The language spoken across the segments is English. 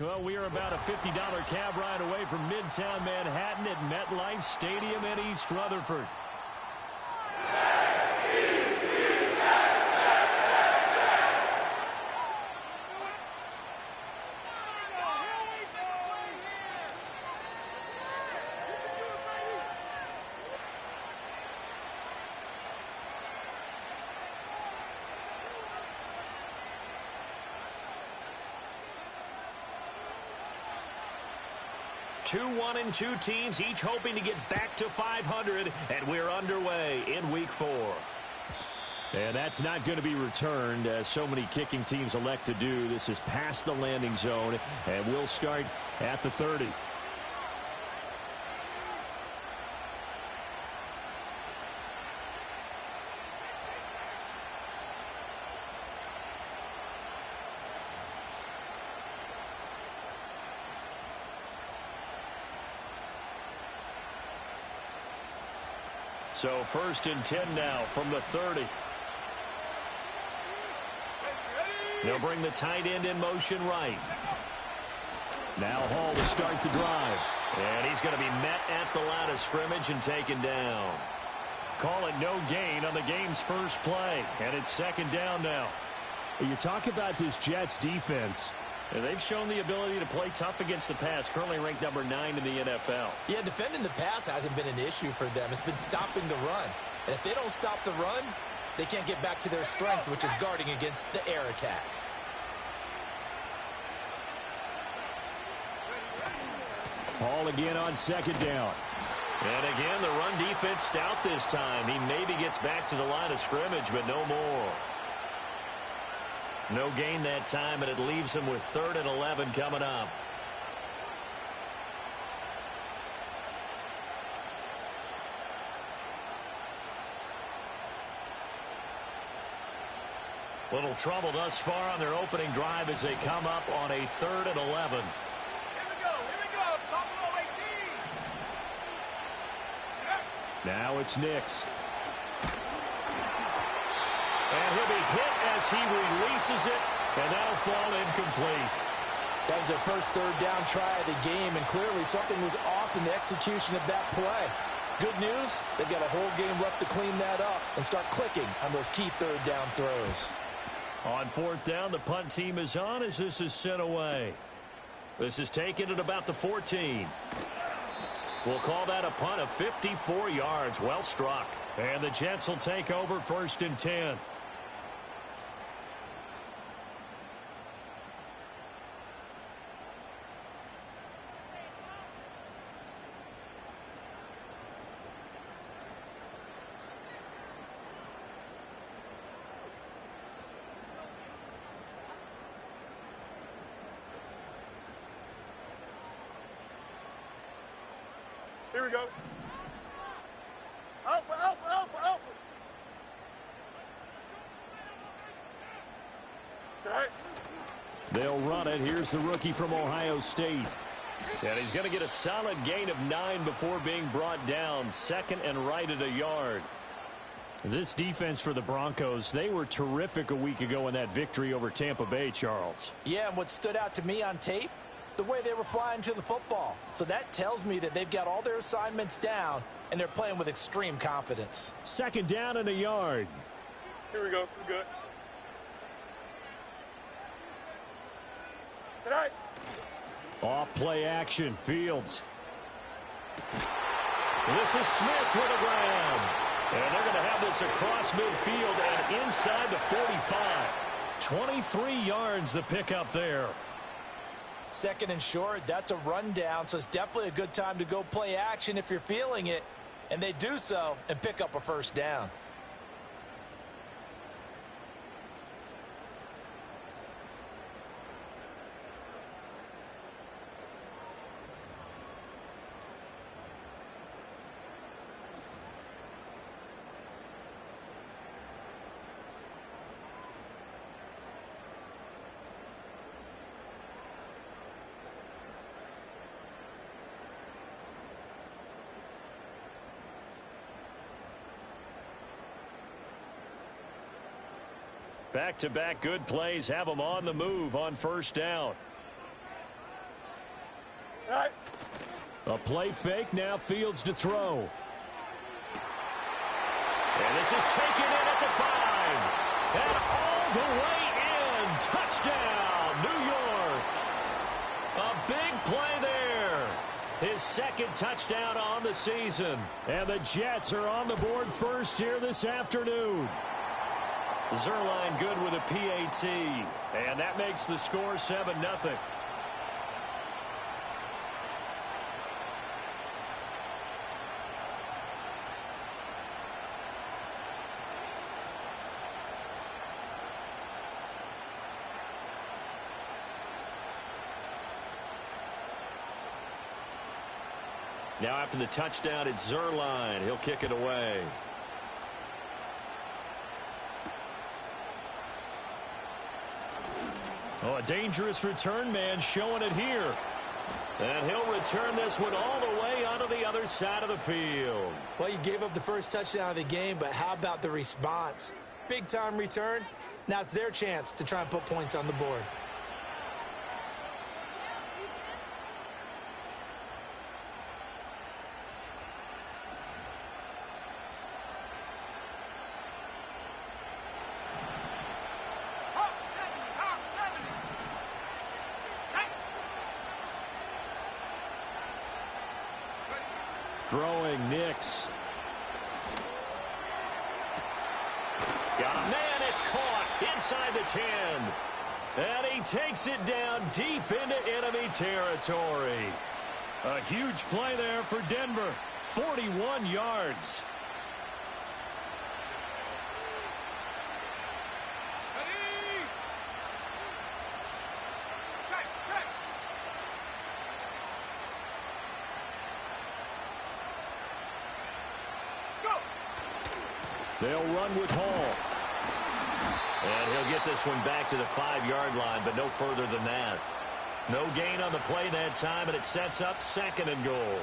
Well, we are about a $50 cab ride away from Midtown Manhattan at MetLife Stadium in East Rutherford. Two 1-2 teams, each hoping to get back to 500, and we're underway in Week 4. And that's not going to be returned, as so many kicking teams elect to do. This is past the landing zone, and we'll start at the 30. So 1st and 10 now from the 30. They'll bring the tight end in motion right. Now Hall to start the drive. And he's going to be met at the line of scrimmage and taken down. Call it no gain on the game's first play. And it's 2nd down now. You talk about this Jets defense. And they've shown the ability to play tough against the pass, currently ranked number 9 in the NFL. Yeah, defending the pass hasn't been an issue for them. It's been stopping the run. And if they don't stop the run, they can't get back to their strength, which is guarding against the air attack. Hall again on 2nd down. And again, the run defense stout this time. He maybe gets back to the line of scrimmage, but no more. No gain that time, and it leaves him with 3rd and 11 coming up. Little trouble thus far on their opening drive as they come up on a 3rd and 11. Here we go, Buffalo 18. Now it's Nix. And he'll be hit as he releases it, and that'll fall incomplete. That was their first 3rd down try of the game, and clearly something was off in the execution of that play. Good news, they've got a whole game left to clean that up and start clicking on those key 3rd down throws. On 4th down, the punt team is on as this is sent away. This is taken at about the 14. We'll call that a punt of 54 yards. Well struck. And the Jets will take over 1st and 10. Here we go. Alpha. They'll run it. Here's the rookie from Ohio State. And he's going to get a solid gain of 9 before being brought down. 2nd and right at a yard. This defense for the Broncos, they were terrific a week ago in that victory over Tampa Bay, Charles. Yeah, and what stood out to me on tape, the way they were flying to the football. So that tells me that they've got all their assignments down, and they're playing with extreme confidence. 2nd down and a yard. Here we go. We're good. Tonight. Off play action. Fields. This is Smith with a grab. And they're going to have this across midfield and inside the 45. 23 yards the pickup there. 2nd and short, that's a rundown, so it's definitely a good time to go play action if you're feeling it. And they do so and pick up a 1st down. Back-to-back good plays have them on the move on 1st down. All right. A play fake, now Fields to throw. And this is taken in at the 5. And all the way in. Touchdown, New York. A big play there. His second touchdown on the season. And the Jets are on the board first here this afternoon. Zerline good with a PAT. And that makes the score 7-0. Now after the touchdown, it's Zerline. He'll kick it away. Oh, a dangerous return man showing it here. And he'll return this one all the way onto the other side of the field. Well, you gave up the first touchdown of the game, but how about the response? Big-time return. Now it's their chance to try and put points on the board. Throwing Nix. Got a man, it's caught inside the 10. And he takes it down deep into enemy territory. A huge play there for Denver. 41 yards. They'll run with Hall. And he'll get this one back to the 5-yard line, but no further than that. No gain on the play that time, and it sets up 2nd and goal.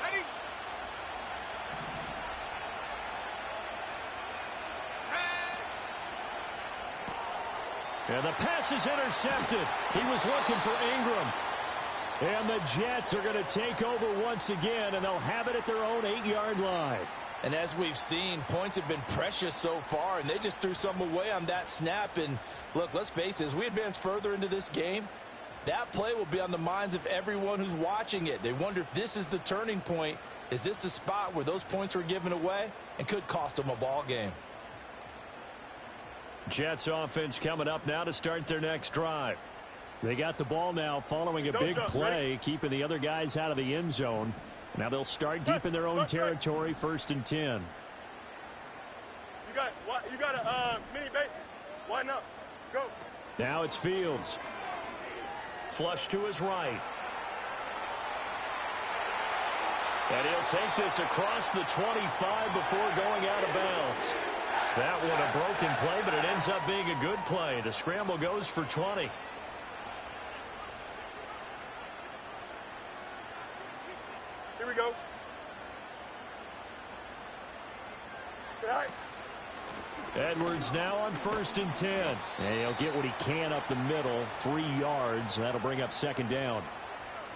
Ready? And the pass is intercepted. He was looking for Ingram. And the Jets are going to take over once again, and they'll have it at their own 8-yard line. And as we've seen, points have been precious so far, and they just threw some away on that snap. And look, let's face it, as we advance further into this game, that play will be on the minds of everyone who's watching it. They wonder if this is the turning point. Is this the spot where those points were given away and could cost them a ball game? Jets offense coming up now to start their next drive. They got the ball now following a big play, keeping the other guys out of the end zone. Now they'll start deep in their own territory, 1st and 10. You got a mini base. Why not? Go. Now it's Fields. Flush to his right. And he'll take this across the 25 before going out of bounds. That one a broken play, but it ends up being a good play. The scramble goes for 20. Here we go. Good eye. Edwards now on 1st and 10. And he'll get what he can up the middle, 3 yards. That'll bring up 2nd down.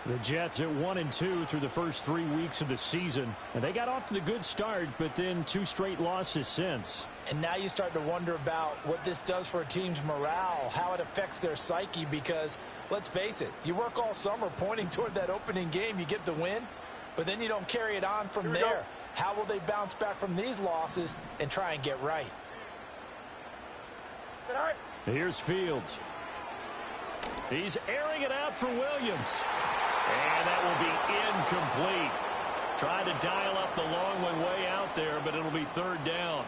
The Jets at 1-2 through the first 3 weeks of the season. And they got off to the good start, but then 2 straight losses since. And now you start to wonder about what this does for a team's morale, how it affects their psyche, because let's face it, you work all summer pointing toward that opening game, you get the win, but then you don't carry it on from there. How will they bounce back from these losses and try and get right? Here's Fields. He's airing it out for Williams. And that will be incomplete. Tried to dial up the long one way out there, but it'll be 3rd down.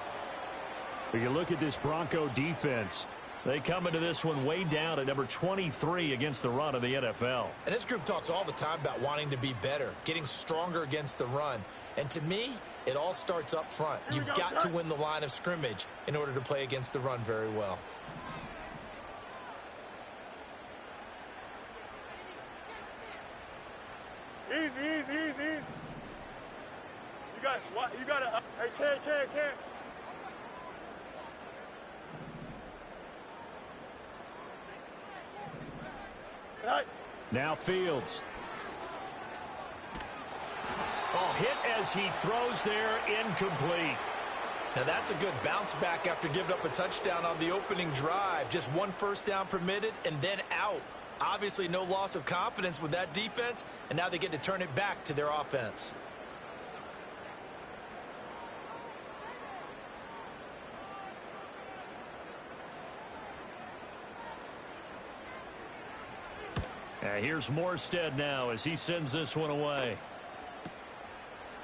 If you look at this Bronco defense, they come into this one way down at number 23 against the run of the NFL. And this group talks all the time about wanting to be better, getting stronger against the run. And to me, it all starts up front. You've got to win the line of scrimmage in order to play against the run very well. Easy. You got to. Hey, can. Now Fields. hit as he throws there, incomplete. Now that's a good bounce back after giving up a touchdown on the opening drive. Just one first down permitted and then out. Obviously no loss of confidence with that defense, and now they get to turn it back to their offense. Here's Morstead now as he sends this one away.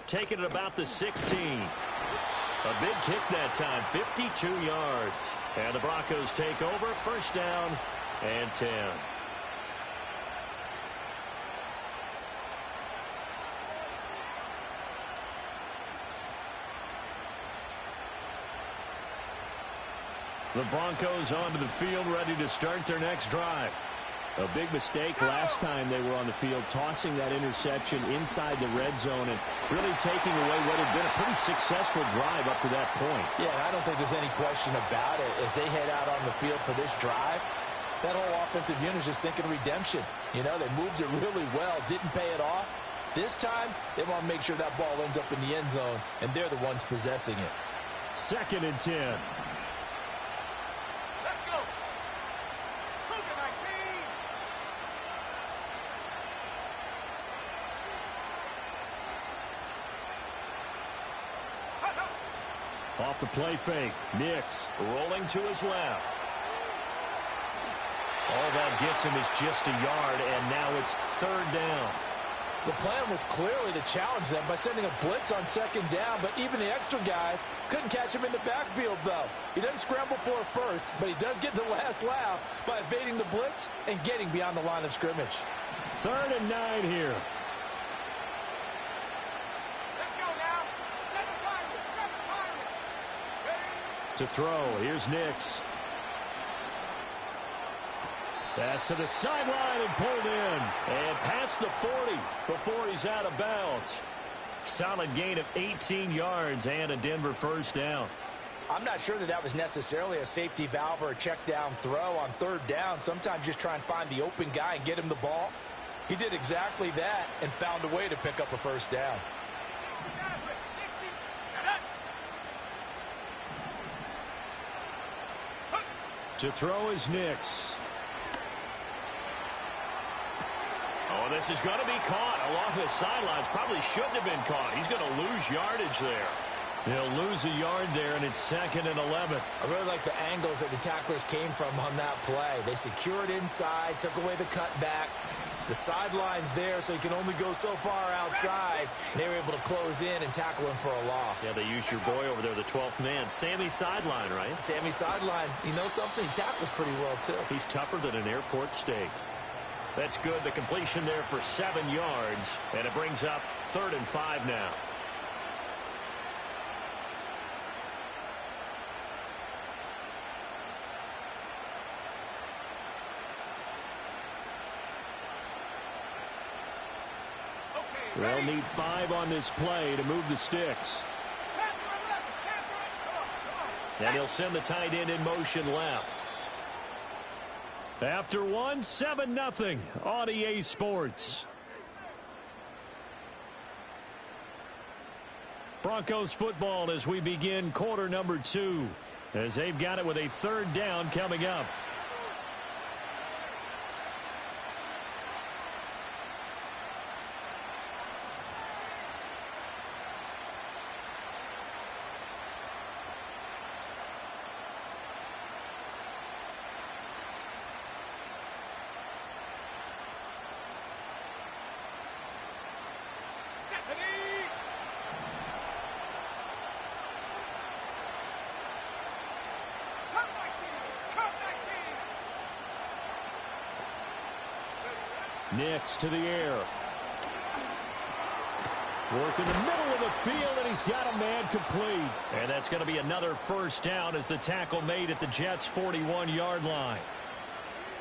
Taking it about the 16. A big kick that time, 52 yards. And the Broncos take over, first down and 10. The Broncos onto the field, ready to start their next drive. A big mistake last time they were on the field, tossing that interception inside the red zone and really taking away what had been a pretty successful drive up to that point. Yeah, I don't think there's any question about it. As they head out on the field for this drive, that whole offensive unit is just thinking redemption. You know, they moved it really well, didn't pay it off. This time, they want to make sure that ball ends up in the end zone, and they're the ones possessing it. 2nd and 10. Off the play fake. Nix rolling to his left. All that gets him is just a yard, and now it's 3rd down. The plan was clearly to challenge them by sending a blitz on 2nd down, but even the extra guys couldn't catch him in the backfield, though. He doesn't scramble for a first, but he does get the last laugh by evading the blitz and getting beyond the line of scrimmage. 3rd and 9 here. To throw. Here's Nix. Pass to the sideline and pulled in. And past the 40 before he's out of bounds. Solid gain of 18 yards and a Denver first down. I'm not sure that was necessarily a safety valve or a check down throw on 3rd down. Sometimes just try and find the open guy and get him the ball. He did exactly that and found a way to pick up a first down. To throw is Nix. Oh, this is going to be caught along the sidelines. Probably shouldn't have been caught. He's going to lose yardage there. He'll lose a yard there, and it's 2nd and 11. I really like the angles that the tacklers came from on that play. They secured inside, took away the cutback. The sideline's there, so he can only go so far outside. And they were able to close in and tackle him for a loss. Yeah, they used your boy over there, the 12th man. Sammy Sideline, right? Sammy Sideline. You know something? He tackles pretty well, too. He's tougher than an airport steak. That's good. The completion there for 7 yards. And it brings up 3rd and 5 now. They'll need 5 on this play to move the sticks. And he'll send the tight end in motion left. After 1, 7-0 on EA Sports. Broncos football as we begin quarter number 2. As they've got it with a 3rd down coming up. Nix to the air. Work in the middle of the field, and he's got a man complete. And that's going to be another first down as the tackle made at the Jets' 41-yard line.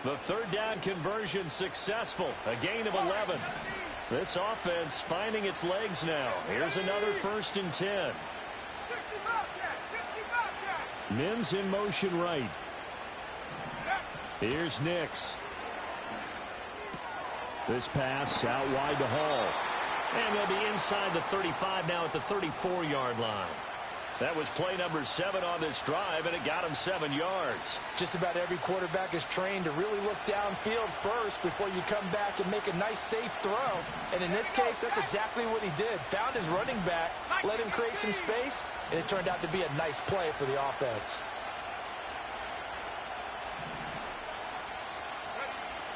The 3rd down conversion successful. A gain of 11. This offense finding its legs now. Here's another 1st and 10. Mims in motion right. Here's Nix. This pass out wide to Hall. And they'll be inside the 35 now at the 34-yard line. That was play number 7 on this drive, and it got him 7 yards. Just about every quarterback is trained to really look downfield first before you come back and make a nice, safe throw. And in this case, that's exactly what he did. Found his running back, let him create some space, and it turned out to be a nice play for the offense.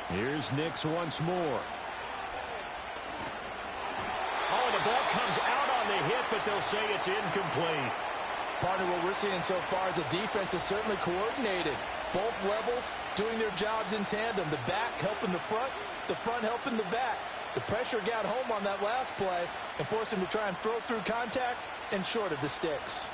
Here's Nix once more. Oh, the ball comes out on the hit, but they'll say it's incomplete. Partner, what we're seeing so far is the defense is certainly coordinated. Both levels doing their jobs in tandem. The back helping the front helping the back. The pressure got home on that last play and forced him to try and throw through contact and short of the sticks.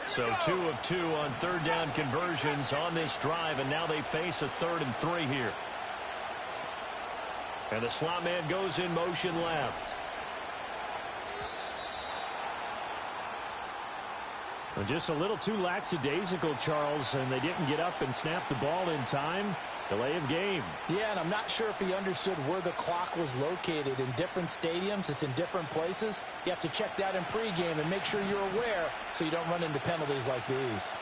So 2 of 2 on third down conversions on this drive, and now they face a 3rd and 3 here. And the slot man goes in motion left. Well, just a little too lackadaisical, Charles, and they didn't get up and snap the ball in time. Delay of game. Yeah, and I'm not sure if he understood where the clock was located. In different stadiums, it's in different places. You have to check that in pregame and make sure you're aware so you don't run into penalties like these.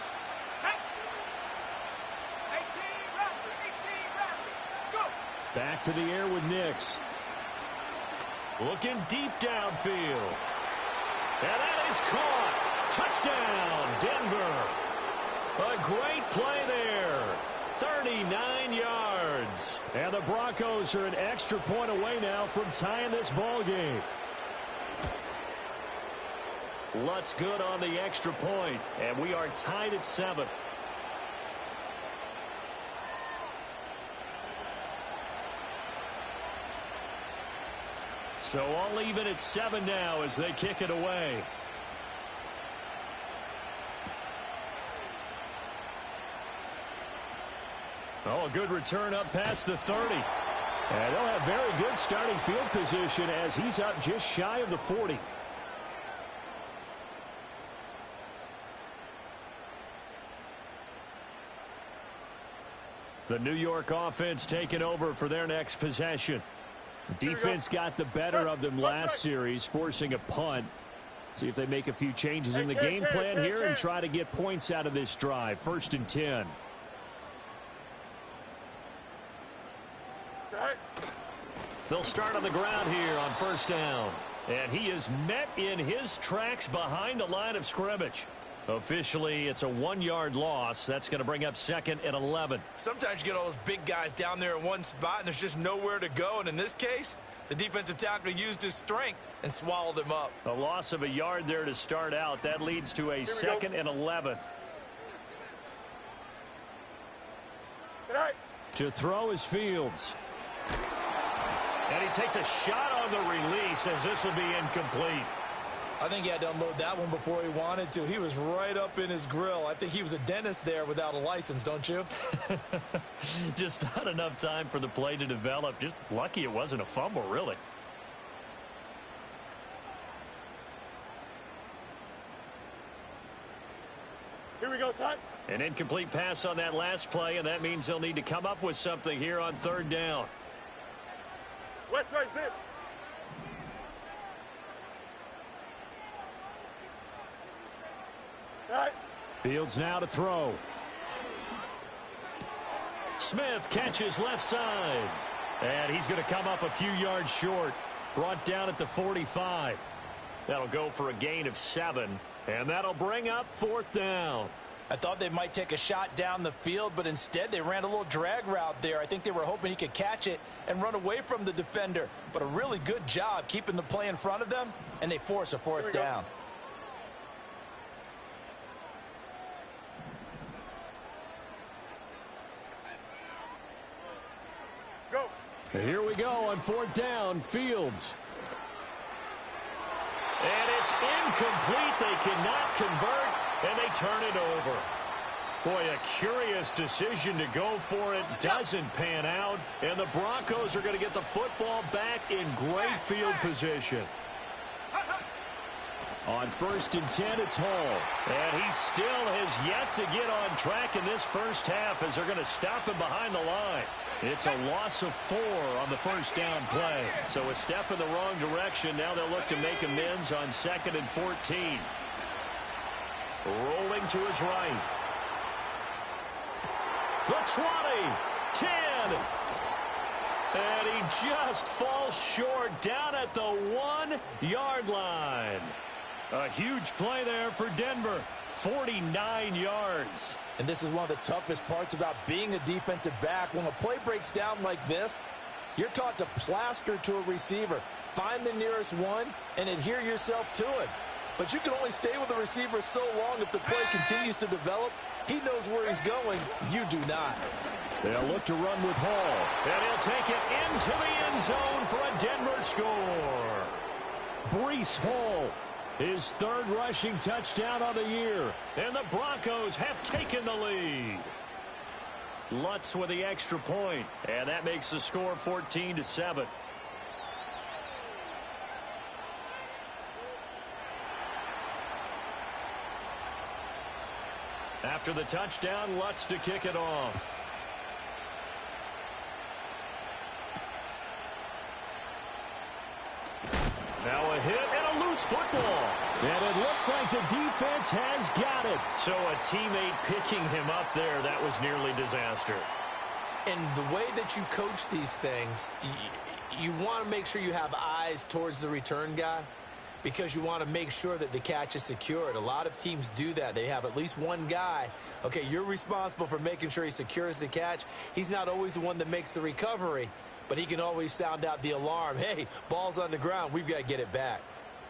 Back to the air with Nix. Looking deep downfield. And that is caught. Touchdown, Denver. A great play there. 39 yards. And the Broncos are an extra point away now from tying this ball game. Lutz good on the extra point, and we are tied at 7. So all even at 7 now as they kick it away. Oh, a good return up past the 30. And they'll have very good starting field position as he's up just shy of the 40. The New York offense taking over for their next possession. Defense got the better of them last series, forcing a punt. See if they make a few changes in the game plan here and try to get points out of this drive. 1st and 10. They'll start on the ground here on 1st down. And he is met in his tracks behind the line of scrimmage. Officially, it's a 1-yard loss. That's going to bring up 2nd and 11. Sometimes you get all those big guys down there in one spot, and there's just nowhere to go. And in this case, the defensive tackle used his strength and swallowed him up. A loss of a yard there to start out. That leads to a 2nd and 11. To throw is Fields. And he takes a shot on the release as this will be incomplete. I think he had to unload that one before he wanted to. He was right up in his grill. I think he was a dentist there without a license, don't you? Just not enough time for the play to develop. Just lucky it wasn't a fumble, really. Here we go, son. An incomplete pass on that last play, and that means they'll need to come up with something here on 3rd down. West right this. Right. Fields now to throw. Smith catches left side. And he's going to come up a few yards short. Brought down at the 45. That'll go for a gain of 7. And that'll bring up 4th down. I thought they might take a shot down the field, but instead they ran a little drag route there. I think they were hoping he could catch it and run away from the defender. But a really good job keeping the play in front of them, and they force a 4th down. Go. Here we go on 4th down. Fields. And it's incomplete. They cannot convert, and they turn it over. Boy, a curious decision to go for it. Doesn't pan out, and the Broncos are going to get the football back in great field position. On 1st and 10, it's Hall. And he still has yet to get on track in this first half as they're going to stop him behind the line. It's a loss of 4 on the first down play. So a step in the wrong direction. Now they'll look to make amends on 2nd and 14. Rolling to his right. The 20, 10. And he just falls short down at the 1-yard line. A huge play there for Denver. 49 yards. And this is one of the toughest parts about being a defensive back. When a play breaks down like this, you're taught to plaster to a receiver. Find the nearest one and adhere yourself to it. But you can only stay with the receiver so long if the play continues to develop. He knows where he's going. You do not. They'll look to run with Hall. And he'll take it into the end zone for a Denver score. Breece Hall, his 3rd rushing touchdown of the year. And the Broncos have taken the lead. Lutz with the extra point. And that makes the score 14-7. After the touchdown, Lutz to kick it off. Now a hit and a loose football. And it looks like the defense has got it. So a teammate picking him up there, that was nearly disaster. And the way that you coach these things, you want to make sure you have eyes towards the return guy because you want to make sure that the catch is secured. A lot of teams do that. They have at least one guy. Okay, you're responsible for making sure he secures the catch. He's not always the one that makes the recovery, but he can always sound out the alarm. Hey, ball's on the ground. We've got to get it back.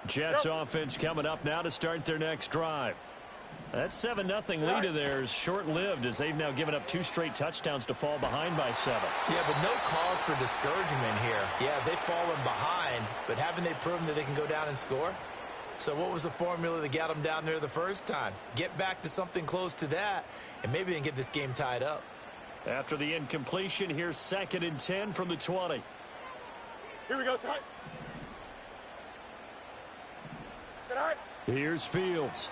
Jets offense coming up now to start their next drive. That 7-0 lead of theirs short-lived as they've now given up 2 straight touchdowns to fall behind by 7. Yeah, but no cause for discouragement here. Yeah, they've fallen behind, but haven't they proven that they can go down and score? So what was the formula that got them down there the first time? Get back to something close to that, and maybe they can get this game tied up. After the incompletion, here's 2nd and 10 from the 20. Here we go, Side. Side. Here's Fields.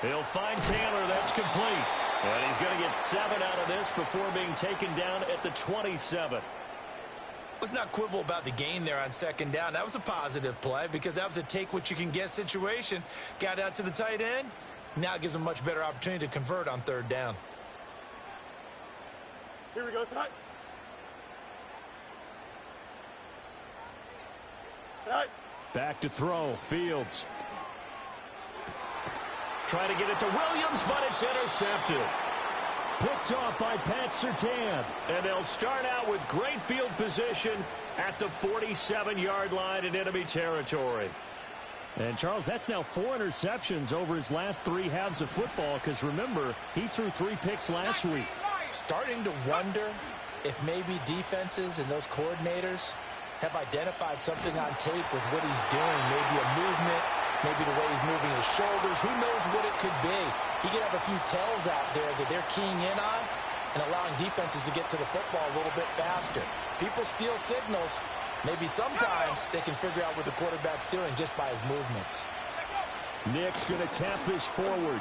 He'll find Taylor. That's complete. And he's going to get 7 out of this before being taken down at the 27. Let's not quibble about the gain there on 2nd down. That was a positive play because that was a take-what-you-can-get situation. Got out to the tight end. Now it gives them a much better opportunity to convert on 3rd down. Here we go, Side. Side. Back to throw. Fields. Trying to get it to Williams, but it's intercepted. Picked off by Pat Surtain. And they'll start out with great field position at the 47-yard line in enemy territory. And, Charles, that's now 4 interceptions over his last 3 halves of football because, remember, he threw 3 picks last week. Starting to wonder if maybe defenses and those coordinators have identified something on tape with what he's doing, maybe a movement, maybe the way he's moving his shoulders. Who knows what it could be? He could have a few tells out there that they're keying in on and allowing defenses to get to the football a little bit faster. People steal signals. Maybe sometimes they can figure out what the quarterback's doing just by his movements. Nick's going to tap this forward.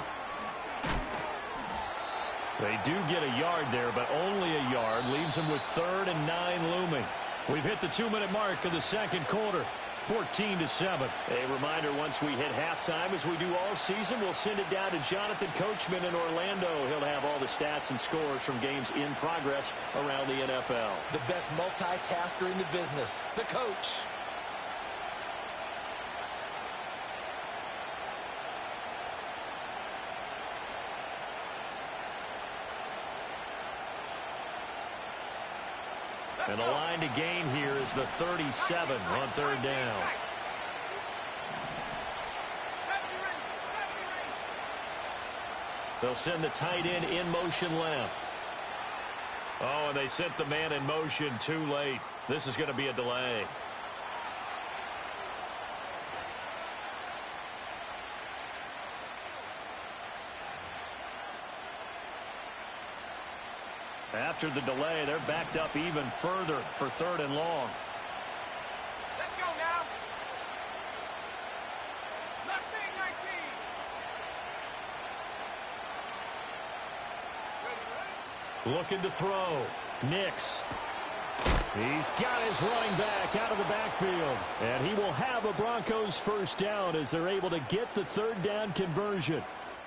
They do get a yard there, but only a yard. Leaves them with 3rd and 9 looming. We've hit the 2-minute mark of the 2nd quarter. 14-7. A reminder, once we hit halftime, as we do all season, we'll send it down to Jonathan Coachman in Orlando. He'll have all the stats and scores from games in progress around the NFL. The best multitasker in the business, the coach. And the line to gain here is the 37 on 3rd down. They'll send the tight end in motion left. Oh, and they sent the man in motion too late. This is going to be a delay. After the delay, they're backed up even further for 3rd and long. Let's go now. Looking to throw. Nix. He's got his running back out of the backfield. And he will have a Broncos first down as they're able to get the third down conversion.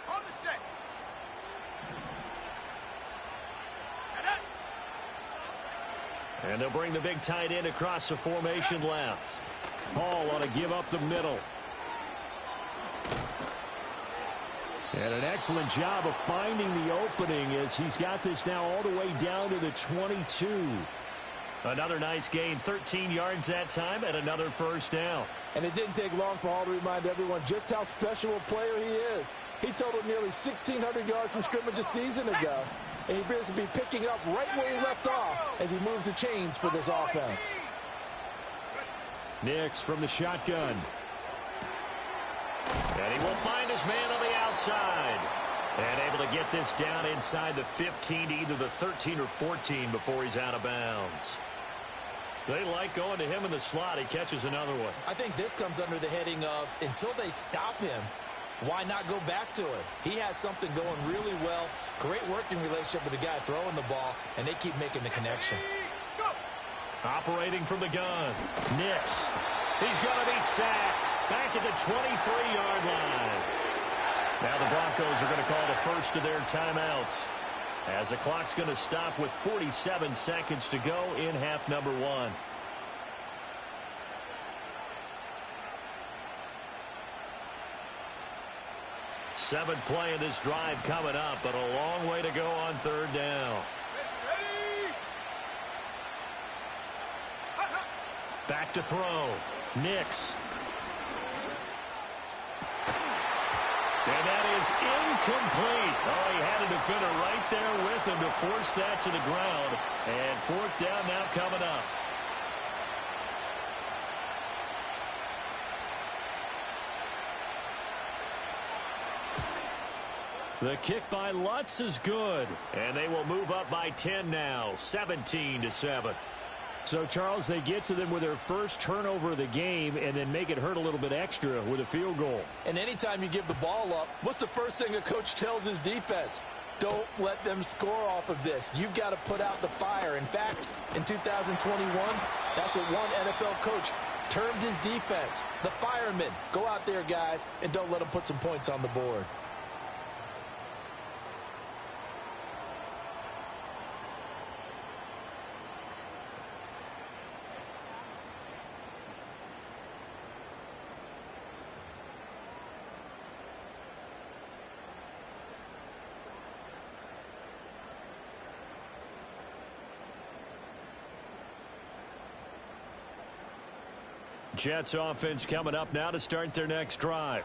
On the set. And they'll bring the big tight end across the formation left. Hall ought to give up the middle. And an excellent job of finding the opening as he's got this now all the way down to the 22. Another nice gain, 13 yards that time, and another first down. And it didn't take long for Hall to remind everyone just how special a player he is. He totaled nearly 1,600 yards from scrimmage a season ago. And he appears to be picking up right where he left off as he moves the chains for this offense. Nix from the shotgun. And he will find his man on the outside. And able to get this down inside the 15 to either the 13 or 14 before he's out of bounds. They like going to him in the slot. He catches another one. I think this comes under the heading of until they stop him, why not go back to it? He has something going really well. Great working relationship with the guy throwing the ball, and they keep making the connection. Operating from the gun. Nix. He's going to be sacked. Back at the 23-yard line. Now the Broncos are going to call the first of their timeouts, as the clock's going to stop with 47 seconds to go in half number one. Seventh play of this drive coming up, but a long way to go on third down. Back to throw. Nix. And that is incomplete. Oh, he had a defender right there with him to force that to the ground. And fourth down now coming up. The kick by Lutz is good. And they will move up by 10 now, 17-7. So, Charles, they get to them with their first turnover of the game and then make it hurt a little bit extra with a field goal. And anytime you give the ball up, what's the first thing a coach tells his defense? Don't let them score off of this. You've got to put out the fire. In fact, in 2021, that's what one NFL coach termed his defense. The firemen. Go out there, guys, and don't let them put some points on the board. Jets offense coming up now to start their next drive.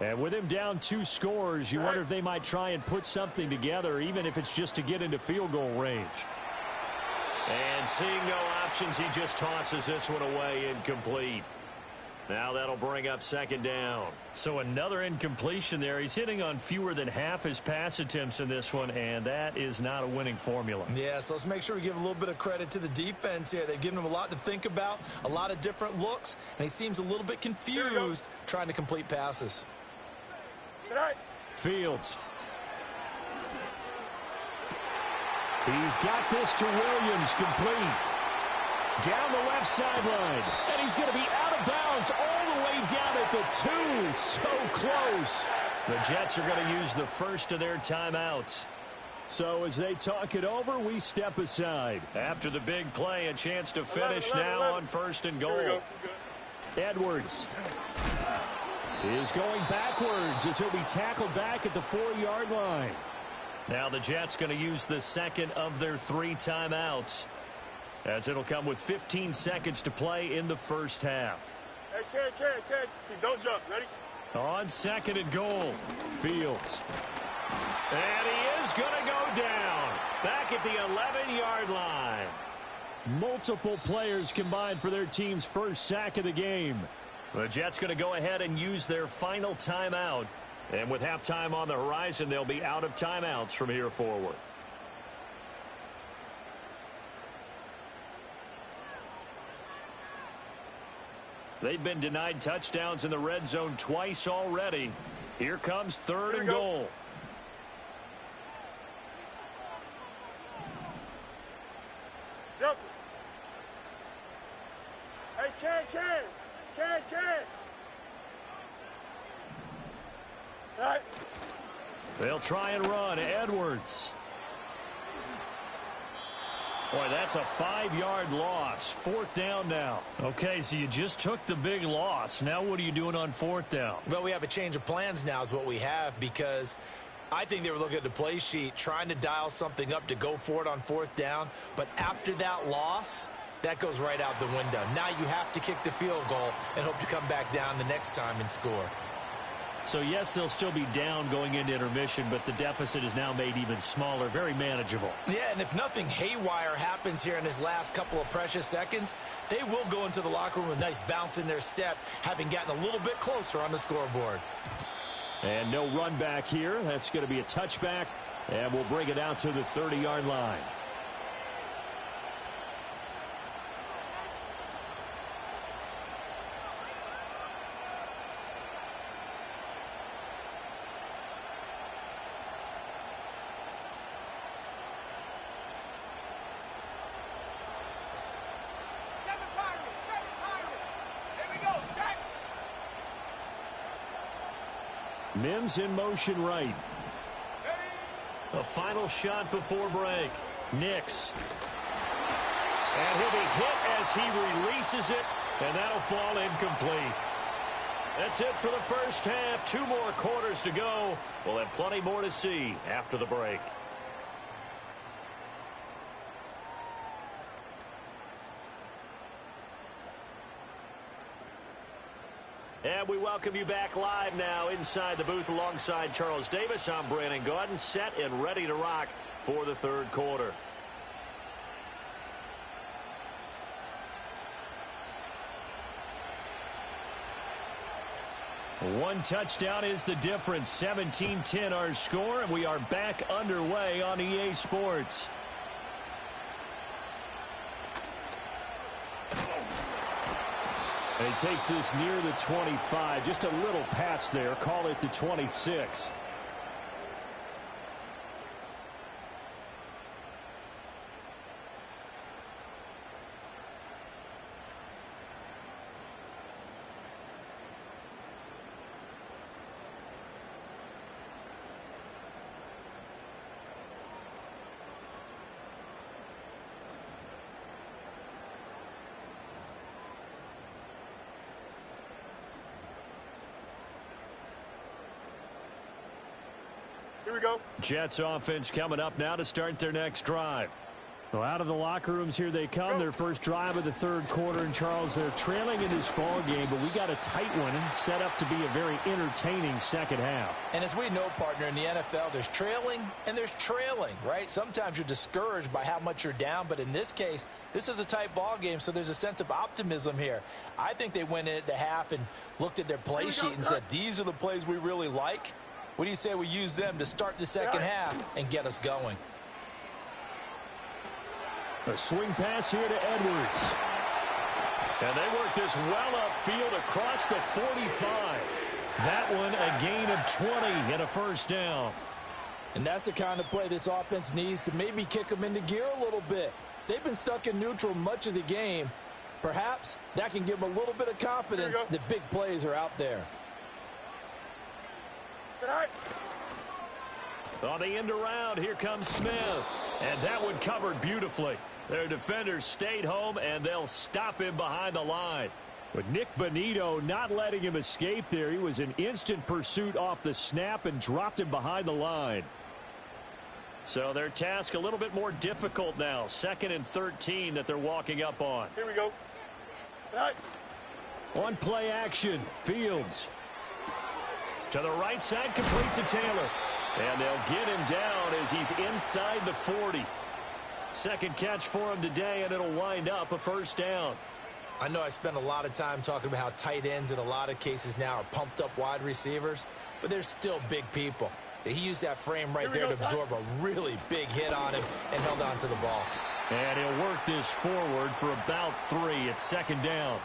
And with him down 2 scores, you wonder if they might try and put something together, even if it's just to get into field goal range. And seeing no options, he just tosses this one away, incomplete. Now that'll bring up second down. So another incompletion there. He's hitting on fewer than half his pass attempts in this one, and that is not a winning formula. Yeah, so let's make sure we give a little bit of credit to the defense here. They've given him a lot to think about, a lot of different looks, and he seems a little bit confused trying to complete passes. Fields. He's got this to Williams, complete. Down the left sideline, and he's going to be out of bounds all the way down at the 2. So close. The Jets are going to use the first of their timeouts. So as they talk it over, we step aside. After the big play, a chance to finish now on first and goal. Edwards is going backwards as he'll be tackled back at the 4-yard line. Now the Jets going to use the second of their 3 timeouts, as it'll come with 15 seconds to play in the first half. Hey, don't jump. Ready? On second and goal, Fields. And he is going to go down back at the 11-yard line. Multiple players combined for their team's first sack of the game. The Jets going to go ahead and use their final timeout. And with halftime on the horizon, they'll be out of timeouts from here forward. They've been denied touchdowns in the red zone twice already. Here comes third and goal. Hey, can. All right. They'll try and run. Edwards. Boy, that's a 5-yard loss. 4th down now. Okay, so you just took the big loss. Now what are you doing on 4th down? Well, we have a change of plans now is what we have, because I think they were looking at the play sheet, trying to dial something up to go for it on 4th down. But after that loss, that goes right out the window. Now you have to kick the field goal and hope to come back down the next time and score. So, yes, they'll still be down going into intermission, but the deficit is now made even smaller, very manageable. Yeah, and if nothing haywire happens here in his last couple of precious seconds, they will go into the locker room with a nice bounce in their step, having gotten a little bit closer on the scoreboard. And no run back here. That's going to be a touchback, and we'll bring it out to the 30-yard line. Mims in motion right. A final shot before break. Nix. And he'll be hit as he releases it, and that'll fall incomplete. That's it for the first half. 2 more quarters to go. We'll have plenty more to see after the break. And we welcome you back live now inside the booth alongside Charles Davis. I'm Brandon Gaudin, set and ready to rock for the 3rd quarter. One touchdown is the difference. 17-10 our score, and we are back underway on EA Sports. And he takes this near the 25. Just a little pass there. Call it the 26. Here we go. Jets offense coming up now to start their next drive. Well, out of the locker rooms, here they come. Their first drive of the 3rd quarter. And, Charles, they're trailing in this ball game, but we got a tight one and set up to be a very entertaining second half. And as we know, partner, in the NFL, there's trailing and there's trailing, right? Sometimes you're discouraged by how much you're down, but in this case, this is a tight ball game, so there's a sense of optimism here. I think they went into half and looked at their play sheet and said, these are the plays we really like. What do you say we use them to start the second half and get us going? A swing pass here to Edwards. And they work this well upfield across the 45. That one a gain of 20 and a first down. And that's the kind of play this offense needs to maybe kick them into gear a little bit. They've been stuck in neutral much of the game. Perhaps that can give them a little bit of confidence that big plays are out there. On the end around, here comes Smith. And that one covered beautifully. Their defenders stayed home, and they'll stop him behind the line. But Nick Bonito not letting him escape there. He was in instant pursuit off the snap and dropped him behind the line. So their task a little bit more difficult now. 2nd and 13 that they're walking up on. Here we go. On play action, Fields. To the right side, complete to Taylor. And they'll get him down as he's inside the 40. Second catch for him today, and it'll wind up a first down. I know I spent a lot of time talking about how tight ends in a lot of cases now are pumped up wide receivers, but they're still big people. He used that frame right there to absorb a really big hit on him and held on to the ball. And he'll work this forward for about 3. It's 2nd down.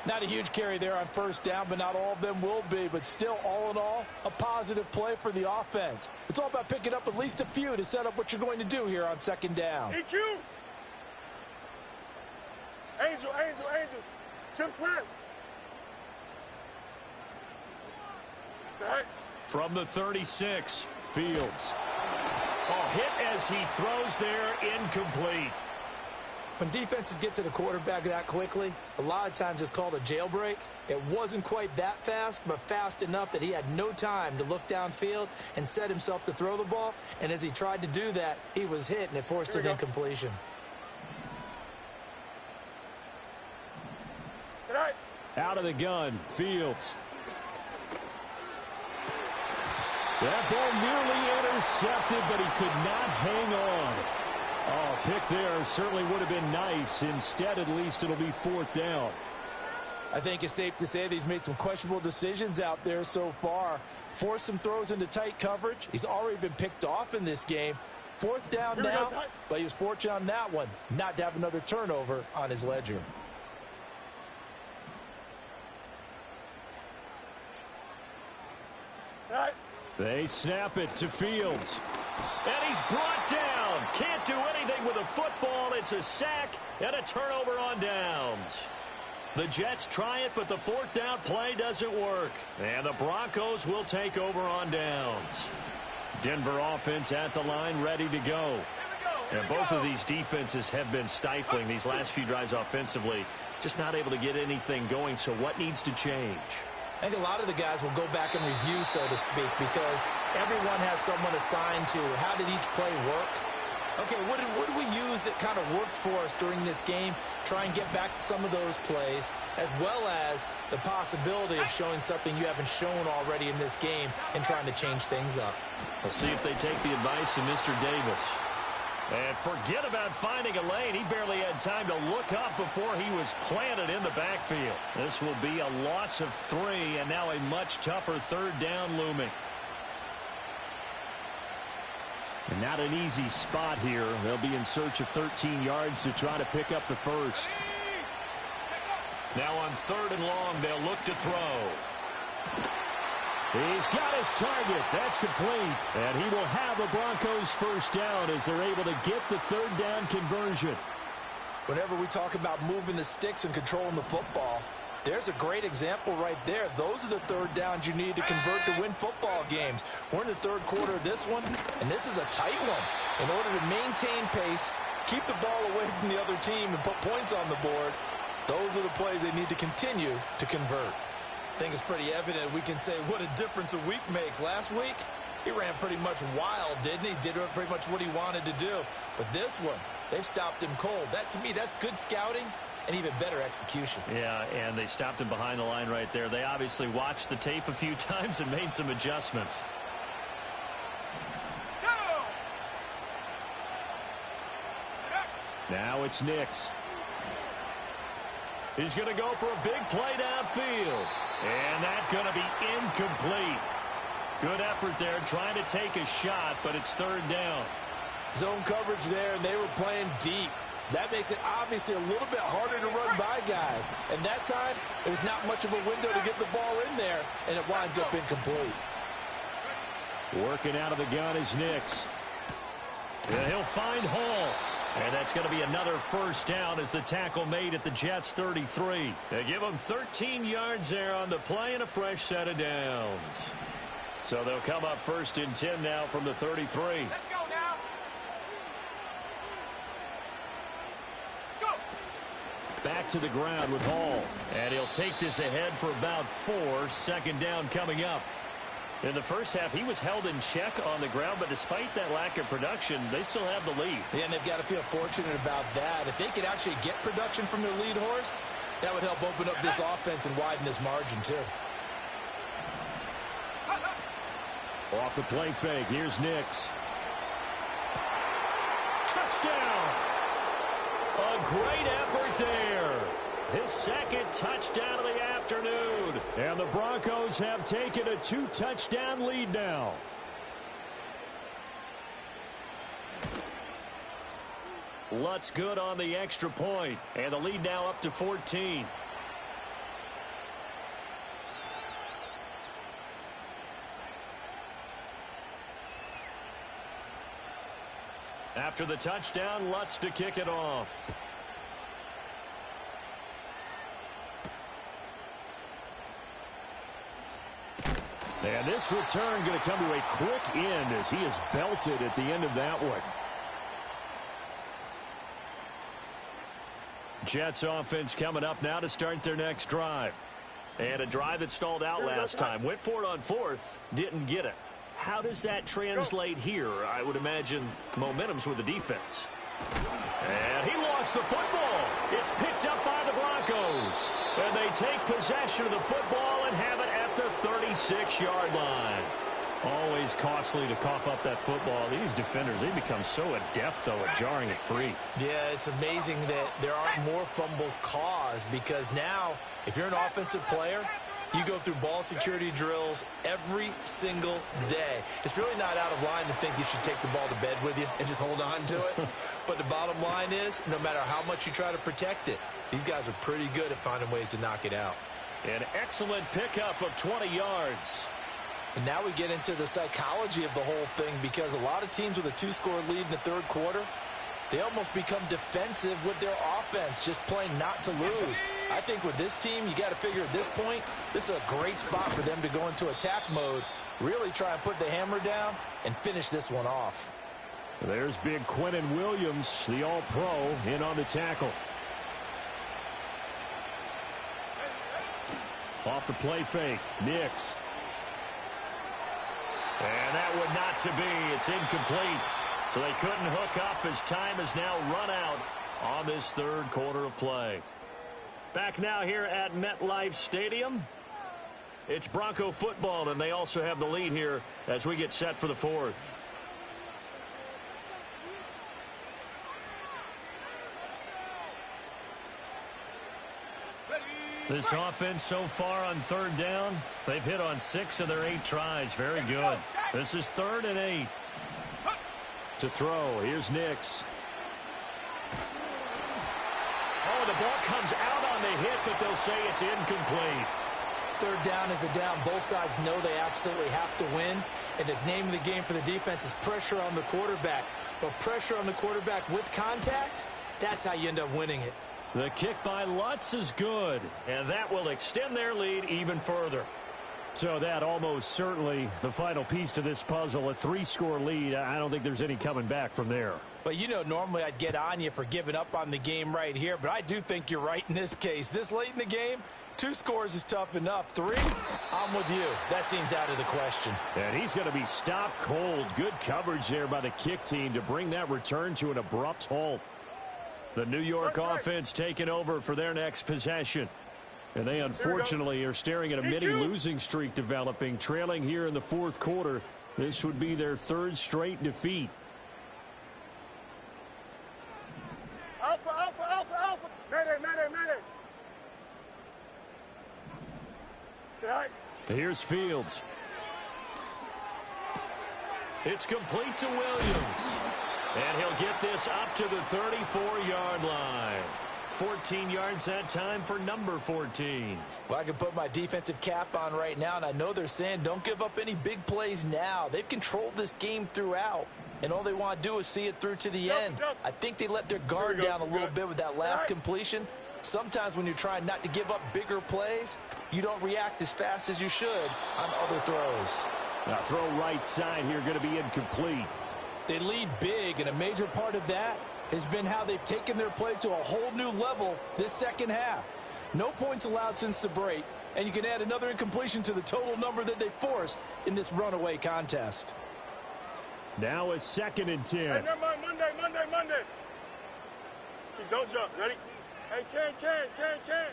Not a huge carry there on first down, but not all of them will be. But still, all in all, a positive play for the offense. It's all about picking up at least a few to set up what you're going to do here on 2nd down. EQ. Angel. Trim slant. It's all right. From the 36, Fields. Oh, hit as he throws there, incomplete. When defenses get to the quarterback that quickly, a lot of times it's called a jailbreak. It wasn't quite that fast, but fast enough that he had no time to look downfield and set himself to throw the ball. And as he tried to do that, he was hit, and it forced an incompletion. Tonight. Out of the gun, Fields. That ball nearly intercepted, but he could not hang on. Oh, pick there certainly would have been nice. Instead, at least it'll be 4th down. I think it's safe to say that he's made some questionable decisions out there so far. Forced some throws into tight coverage. He's already been picked off in this game. 4th down now, but he was fortunate on that one not to have another turnover on his ledger. Tonight. They snap it to Fields. And he's brought down. Can't do anything with a football. It's a sack and a turnover on downs. The Jets try it, but the 4th down play doesn't work. And the Broncos will take over on downs. Denver offense at the line, ready to go. And both of these defenses have been stifling these last few drives offensively. Just not able to get anything going, so what needs to change? I think a lot of the guys will go back and review, so to speak, because everyone has someone assigned to how did each play work. Okay, what did we use that kind of worked for us during this game? Try and get back to some of those plays, as well as the possibility of showing something you haven't shown already in this game and trying to change things up. We'll see if they take the advice of Mr. Davis. And forget about finding a lane. He barely had time to look up before he was planted in the backfield. This will be a loss of 3, and now a much tougher 3rd down looming. And not an easy spot here. They'll be in search of 13 yards to try to pick up the first. Now on 3rd and long, they'll look to throw. He's got his target. That's complete. And he will have a Broncos first down as they're able to get the 3rd down conversion. Whenever we talk about moving the sticks and controlling the football, there's a great example right there. Those are the 3rd downs you need to convert to win football games. We're in the 3rd quarter of this one, and this is a tight one. In order to maintain pace, keep the ball away from the other team, and put points on the board, those are the plays they need to continue to convert. I think it's pretty evident we can say what a difference a week makes. Last week, he ran pretty much wild, didn't he? Did pretty much what he wanted to do. But this one, they've stopped him cold. That, to me, that's good scouting and even better execution. Yeah, and they stopped him behind the line right there. They obviously watched the tape a few times and made some adjustments. Now it's Nix. He's going to go for a big play downfield. And that's going to be incomplete. Good effort there, trying to take a shot, but it's 3rd down. Zone coverage there, and they were playing deep. That makes it obviously a little bit harder to run by guys. And that time, there's not much of a window to get the ball in there, and it winds up incomplete. Working out of the gun is Nix. And he'll find Hall. And that's going to be another first down as the tackle made at the Jets' 33. They give them 13 yards there on the play and a fresh set of downs. So they'll come up 1st and 10 now from the 33. Let's go now. Go. Back to the ground with Hall. And he'll take this ahead for about 4. 2nd down coming up. In the first half, he was held in check on the ground, but despite that lack of production, they still have the lead. Yeah, and they've got to feel fortunate about that. If they could actually get production from their lead horse, that would help open up this offense and widen this margin, too. Off the play fake, here's Nix. Touchdown! A great effort there. His 2nd touchdown of the afternoon. And the Broncos have taken a 2-touchdown lead now. Lutz good on the extra point. And the lead now up to 14. After the touchdown, Lutz to kick it off. And this return going to come to a quick end as he is belted at the end of that one. Jets offense coming up now to start their next drive. And a drive that stalled out last time. Went for it on fourth, didn't get it. How does that translate here? I would imagine momentum's with the defense. And he lost the football. It's picked up by the Broncos. And they take possession of the football and have it at the 36-yard line. Always costly to cough up that football. These defenders, they become so adept, though, at jarring it free. Yeah, it's amazing that there aren't more fumbles caused because now, if you're an offensive player, you go through ball security drills every single day. It's really not out of line to think you should take the ball to bed with you and just hold on to it. But the bottom line is, no matter how much you try to protect it, these guys are pretty good at finding ways to knock it out. An excellent pickup of 20 yards. And now we get into the psychology of the whole thing because a lot of teams with a 2-score lead in the third quarter, they almost become defensive with their offense, just playing not to lose. I think with this team, you got to figure at this point, this is a great spot for them to go into attack mode, really try and put the hammer down and finish this one off. There's big Quinnen Williams, the all-pro, in on the tackle. Off the play fake, Nix. And that would not to be. It's incomplete. So they couldn't hook up as time has now run out on this third quarter of play. Back now here at MetLife Stadium. It's Bronco football, and they also have the lead here as we get set for the fourth. This offense so far on third down, they've hit on 6 of their 8 tries. Very good. This is 3rd and 8. To throw, here's Nix. Oh, the ball comes out on the hit, but they'll say it's incomplete. Third down is a down. Both sides know they absolutely have to win. And the name of the game for the defense is pressure on the quarterback. But pressure on the quarterback with contact, that's how you end up winning it. The kick by Lutz is good, and that will extend their lead even further. So that almost certainly the final piece to this puzzle, a 3-score lead. I don't think there's any coming back from there. But, you know, normally I'd get on you for giving up on the game right here, but I do think you're right in this case. This late in the game, 2 scores is tough enough. 3, I'm with you. That seems out of the question. And he's going to be stopped cold. Good coverage there by the kick team to bring that return to an abrupt halt. The New York offense taking over for their next possession. And they unfortunately are staring at a mini losing streak developing, trailing here in the fourth quarter. This would be their 3rd straight defeat. Alpha, alpha, alpha, alpha. Mayday. Right. Here's Fields. It's complete to Williams. And he'll get this up to the 34-yard line. 14 yards that time for number 14. Well, I can put my defensive cap on right now, and I know they're saying don't give up any big plays now. They've controlled this game throughout, and all they want to do is see it through to the end. I think they let their guard down a little bit with that last completion. Sometimes when you're trying not to give up bigger plays, you don't react as fast as you should on other throws. Now throw right side here going to be incomplete. They lead big, and a major part of that has been how they've taken their play to a whole new level this second half. No points allowed since the break, and you can add another incompletion to the total number that they forced in this runaway contest. Now a 2nd and 10. Hey, never mind. Monday. Don't jump. Ready? Hey, can. Hey, can.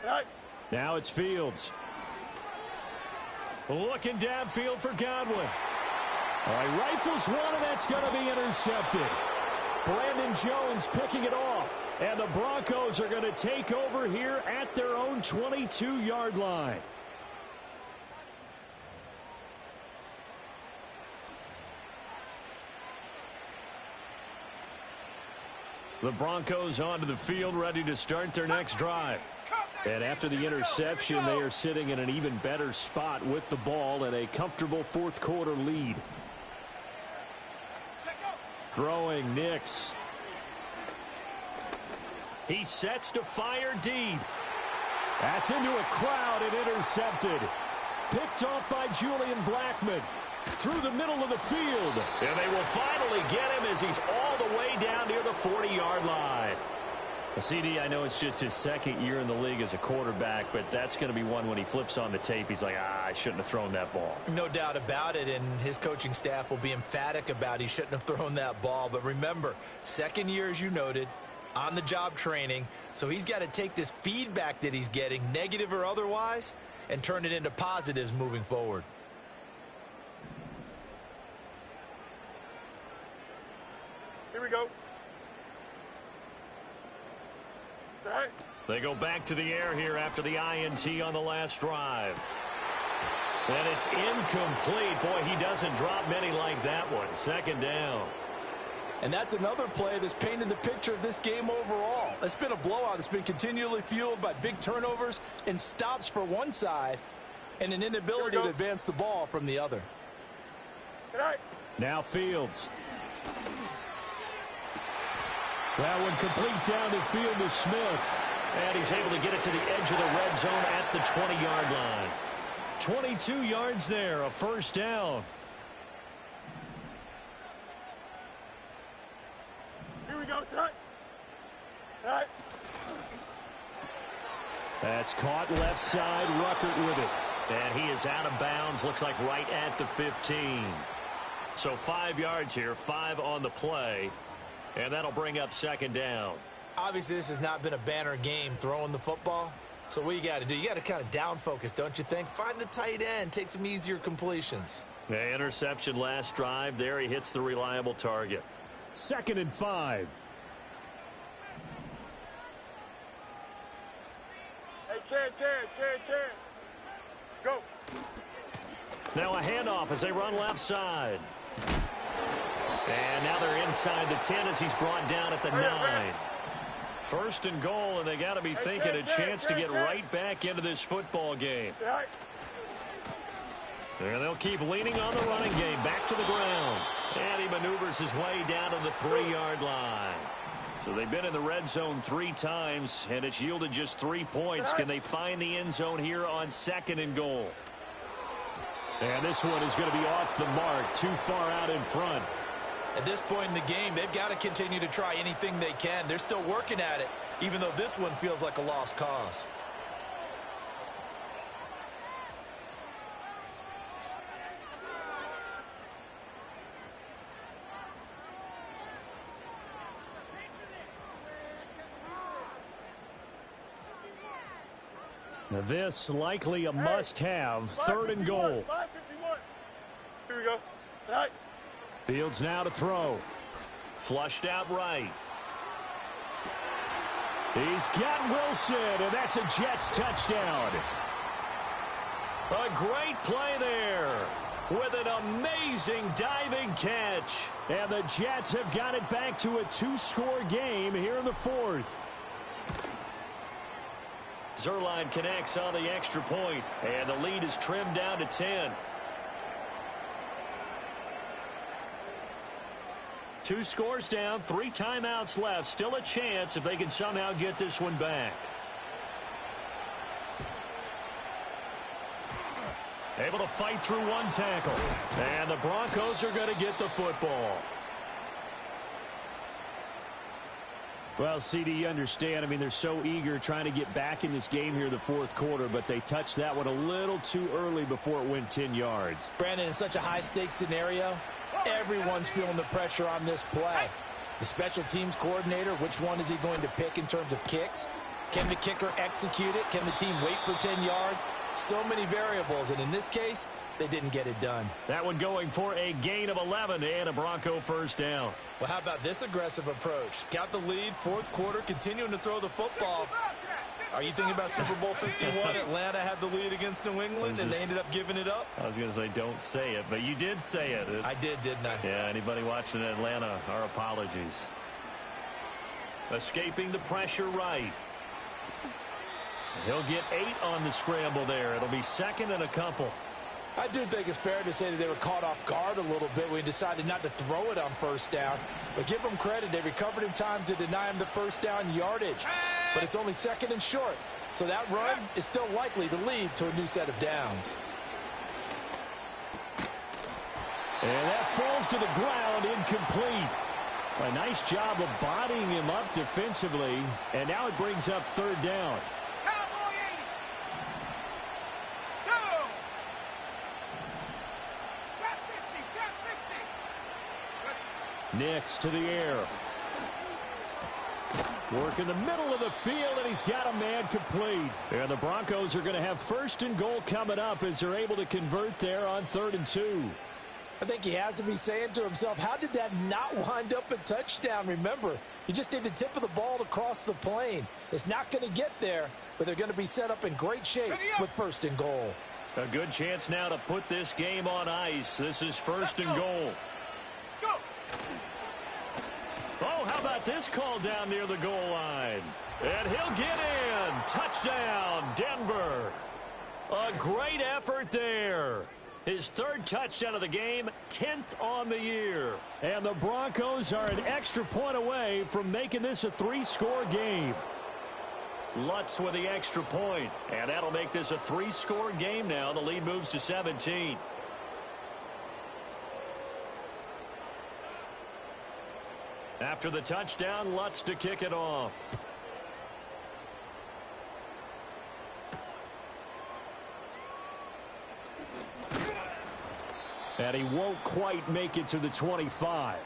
Right. Now it's Fields. Looking downfield for Godwin. All right, rifles one, and that's going to be intercepted. Brandon Jones picking it off. And the Broncos are going to take over here at their own 22-yard line. The Broncos onto the field, ready to start their next drive. And after the interception, they are sitting in an even better spot with the ball and a comfortable fourth quarter lead. Throwing Nix. He sets to fire deep. That's into a crowd and intercepted. Picked off by Julian Blackman. Through the middle of the field. And they will finally get him as he's all the way down near the 40-yard line. CD, I know it's just his second year in the league as a quarterback, but that's going to be one when he flips on the tape. He's like, I shouldn't have thrown that ball. No doubt about it, and his coaching staff will be emphatic about he shouldn't have thrown that ball. But remember, second year, as you noted, on-the-job training, so he's got to take this feedback that he's getting, negative or otherwise, and turn it into positives moving forward. Here we go. Set. They go back to the air here after the INT on the last drive. And it's incomplete. Boy, he doesn't drop many like that one. Second down. And that's another play that's painted the picture of this game overall. It's been a blowout. It's been continually fueled by big turnovers and stops for one side and an inability to advance the ball from the other. Tonight. Now Fields. That one complete down the field to Smith. And he's able to get it to the edge of the red zone at the 20-yard line. 22 yards there, a first down. Here we go, tonight. Tonight. That's caught left side. Ruckert with it. And he is out of bounds, looks like right at the 15. So 5 yards here, 5 on the play. And that'll bring up second down. Obviously, this has not been a banner game throwing the football. So what you got to do, you got to kind of down focus, don't you think? Find the tight end, take some easier completions. The interception last drive. There he hits the reliable target. 2nd and 5. Hey, Chan. Go. Now a handoff as they run left side. And now they're inside the 10 as he's brought down at the 9. First and goal, and they got to be thinking a chance to get right back into this football game. And they'll keep leaning on the running game. Back to the ground. And he maneuvers his way down to the 3-yard line. So they've been in the red zone 3 times, and it's yielded just 3 points. Can they find the end zone here on 2nd and goal? And this one is going to be off the mark, too far out in front. At this point in the game, they've got to continue to try anything they can. They're still working at it, even though this one feels like a lost cause. Now this likely a must-have. 3rd and goal. 5:51. Here we go. Tonight. Fields now to throw. Flushed out right. He's got Wilson, and that's a Jets touchdown. A great play there with an amazing diving catch. And the Jets have got it back to a 2-score game here in the 4th. Zerline connects on the extra point, and the lead is trimmed down to 10. 2 scores down, 3 timeouts left. Still a chance if they can somehow get this one back. Able to fight through 1 tackle. And the Broncos are going to get the football. Well, CD, you understand. I mean, they're so eager trying to get back in this game here in the 4th quarter, but they touched that one a little too early before it went 10 yards. Brandon, in such a high-stakes scenario, everyone's feeling the pressure on this play. The special teams coordinator, which one is he going to pick in terms of kicks? Can the kicker execute it? Can the team wait for 10 yards? So many variables, and in this case, they didn't get it done. That one going for a gain of 11 and a Bronco first down. Well, how about this aggressive approach? Got the lead, 4th quarter, continuing to throw the football. Are you thinking about Super Bowl 51? Atlanta had the lead against New England, and they ended up giving it up? I was going to say don't say it, but you did say it. I did, didn't I? Yeah, anybody watching Atlanta, our apologies. Escaping the pressure right. He'll get 8 on the scramble there. It'll be 2nd and a couple. I do think it's fair to say that they were caught off guard a little bit when he decided not to throw it on first down. But give them credit. They recovered in time to deny him the first down yardage. But it's only second and short. So that run is still likely to lead to a new set of downs. And that falls to the ground, incomplete. A nice job of bodying him up defensively. And now it brings up third down. Nix to the air. Work in the middle of the field, and he's got a man complete. And the Broncos are going to have first and goal coming up as they're able to convert there on 3rd and 2. I think he has to be saying to himself, how did that not wind up a touchdown? Remember, you just need the tip of the ball to cross the plane. It's not going to get there, but they're going to be set up in great shape with first and goal. A good chance now to put this game on ice. This is first and goal. Oh, how about this call down near the goal line? And he'll get in. Touchdown, Denver. A great effort there. His 3rd touchdown of the game, 10th on the year. And the Broncos are an extra point away from making this a 3-score game. Lutz with the extra point. And that'll make this a 3-score game now. The lead moves to 17. After the touchdown, Lutz to kick it off. And he won't quite make it to the 25.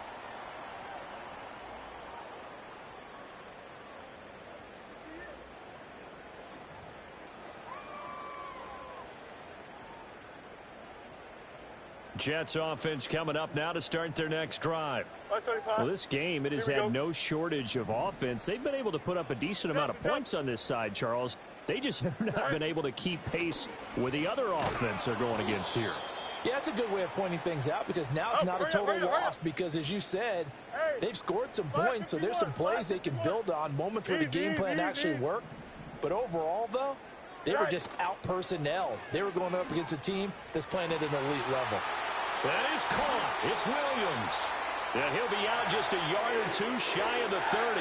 Jets offense coming up now to start their next drive. Well, this game, it has had no shortage of offense. They've been able to put up a decent amount of points on this side, Charles. They just have not been able to keep pace with the other offense they're going against here. Yeah, that's a good way of pointing things out because now it's not a total loss because, as you said, they've scored some points, so there's some plays they can build on, moments where the game plan actually worked. But overall, though, they were just out-personnel. They were going up against a team that's playing at an elite level. That is caught. It's Williams. And he'll be out just a yard or two shy of the 30.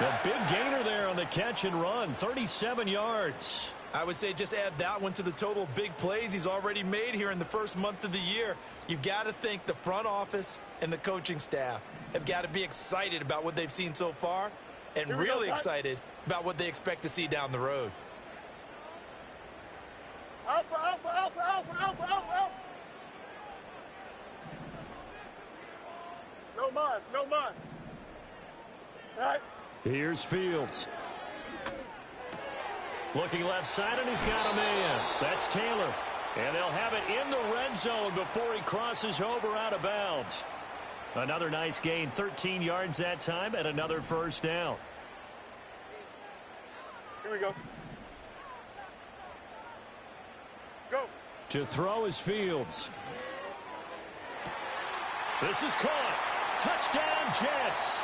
A big gainer there on the catch and run, 37 yards. I would say just add that one to the total of big plays he's already made here in the first month of the year. You've got to think the front office and the coaching staff have got to be excited about what they've seen so far and really excited about what they expect to see down the road. Alpha, alpha, alpha, alpha, alpha, alpha, alpha. No mas, no mas. All right. Here's Fields. Looking left side, and he's got a man. That's Taylor. And they'll have it in the red zone before he crosses over out of bounds. Another nice gain, 13 yards that time, and another first down. Here we go. Go. To throw is Fields. This is caught. Touchdown, Jets.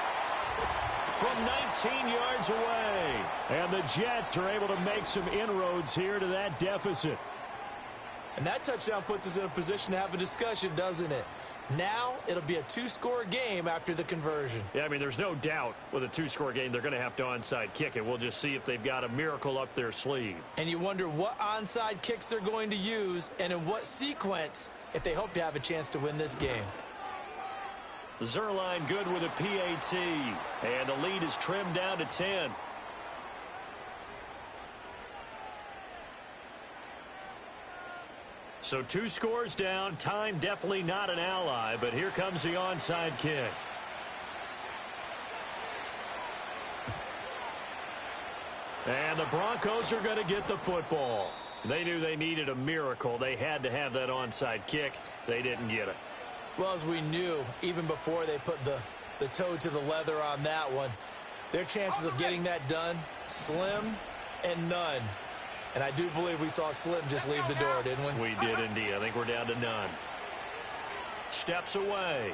From 19 yards away. And the Jets are able to make some inroads here to that deficit. And that touchdown puts us in a position to have a discussion, doesn't it? Now it'll be a 2-score game after the conversion. Yeah, I mean, there's no doubt with a 2-score game they're going to have to onside kick it. We'll just see if they've got a miracle up their sleeve. And you wonder what onside kicks they're going to use and in what sequence if they hope to have a chance to win this game. Zerline good with a PAT. And the lead is trimmed down to 10. So 2 scores down. Time definitely not an ally, but here comes the onside kick. And the Broncos are going to get the football. They knew they needed a miracle. They had to have that onside kick. They didn't get it. Well, as we knew, even before they put the toe to the leather on that one, their chances of getting that done, slim and none. And I do believe we saw Slim just leave the door, didn't we? We did indeed. I think we're down to none. Steps away.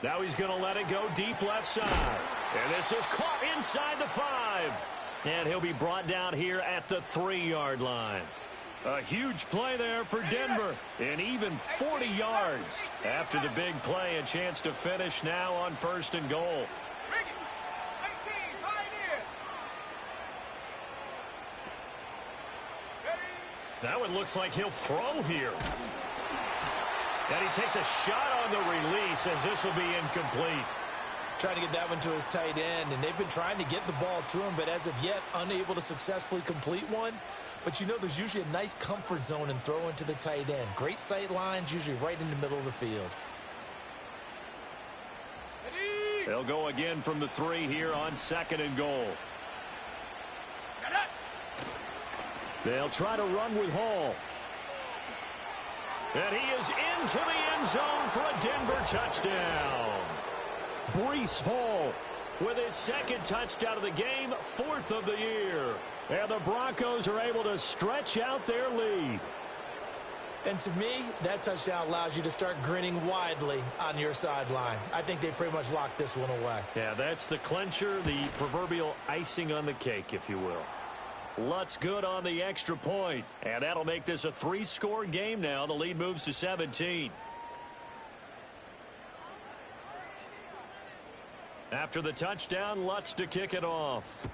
Now he's going to let it go deep left side. And this is caught inside the 5. And he'll be brought down here at the 3-yard line. A huge play there for Denver. And even 40 yards. After the big play, a chance to finish now on 1st and goal. Now it looks like he'll throw here. And he takes a shot on the release as this will be incomplete. Trying to get that one to his tight end, and they've been trying to get the ball to him, but as of yet, unable to successfully complete one. But you know there's usually a nice comfort zone in throwing to the tight end. Great sight lines, usually right in the middle of the field. They'll go again from the 3 here on 2nd and goal. They'll try to run with Hall. And he is into the end zone for a Denver touchdown. Breece Hall with his 2nd touchdown of the game, 4th of the year. And the Broncos are able to stretch out their lead. And to me, that touchdown allows you to start grinning widely on your sideline. I think they pretty much locked this one away. Yeah, that's the clincher, the proverbial icing on the cake, if you will. Lutz good on the extra point. And that'll make this a 3-score game now. The lead moves to 17. After the touchdown, Lutz to kick it off.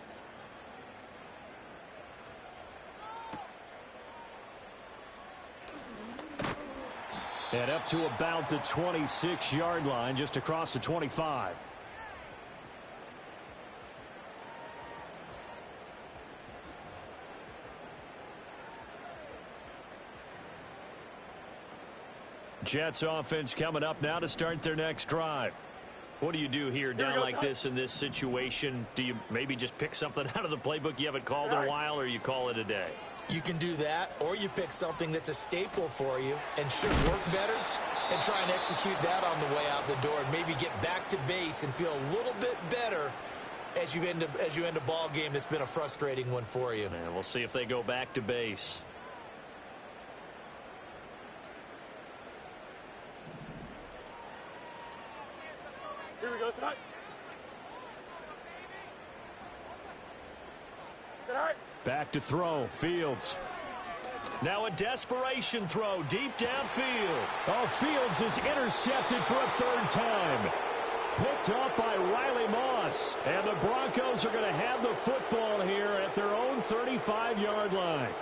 And up to about the 26-yard line, just across the 25. Jets offense coming up now to start their next drive. What do you do here down like this in this situation? Do you maybe just pick something out of the playbook you haven't called in a while, or you call it a day? You can do that, or you pick something that's a staple for you and should work better and try and execute that on the way out the door and maybe get back to base and feel a little bit better as you end a ball game that's been a frustrating one for you. And we'll see if they go back to base. Here we go, Scott. Back to throw. Fields. Now a desperation throw deep downfield. Oh, Fields is intercepted for a 3rd time. Picked up by Riley Moss. And the Broncos are going to have the football here at their own 35-yard line.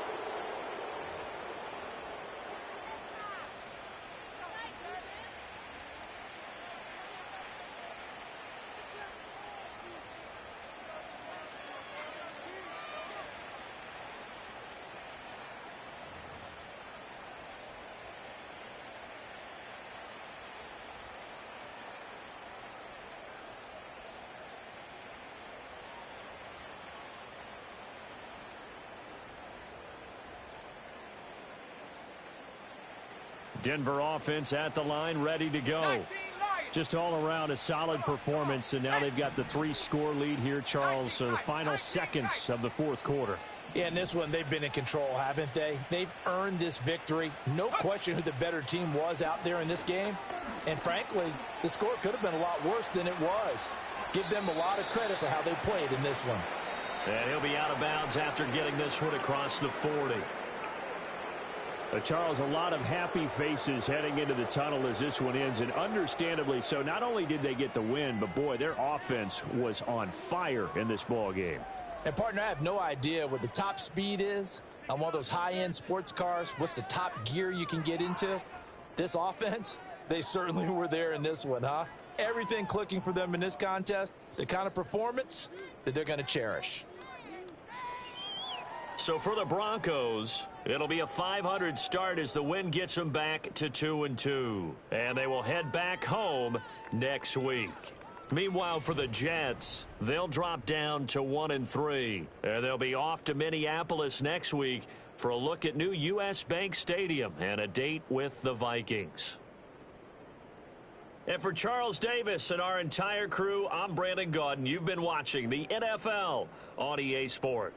Denver offense at the line, ready to go. Just all around a solid performance, and now they've got the 3-score lead here, Charles, so the final seconds of the 4th quarter. Yeah, in this one, they've been in control, haven't they? They've earned this victory. No question who the better team was out there in this game. And frankly, the score could have been a lot worse than it was. Give them a lot of credit for how they played in this one. And he'll be out of bounds after getting this one across the 40. Charles, a lot of happy faces heading into the tunnel as this one ends, and understandably so. Not only did they get the win, but boy, their offense was on fire in this ball game. And partner, I have no idea what the top speed is on one of those high-end sports cars. What's the top gear you can get into? This offense, they certainly were there in this one, huh? Everything clicking for them in this contest, the kind of performance that they're going to cherish. So for the Broncos, it'll be a .500 start as the win gets them back to 2-2. And they will head back home next week. Meanwhile, for the Jets, they'll drop down to 1-3. And they'll be off to Minneapolis next week for a look at new U.S. Bank Stadium and a date with the Vikings. And for Charles Davis and our entire crew, I'm Brandon Gaudin. You've been watching the NFL on EA Sports.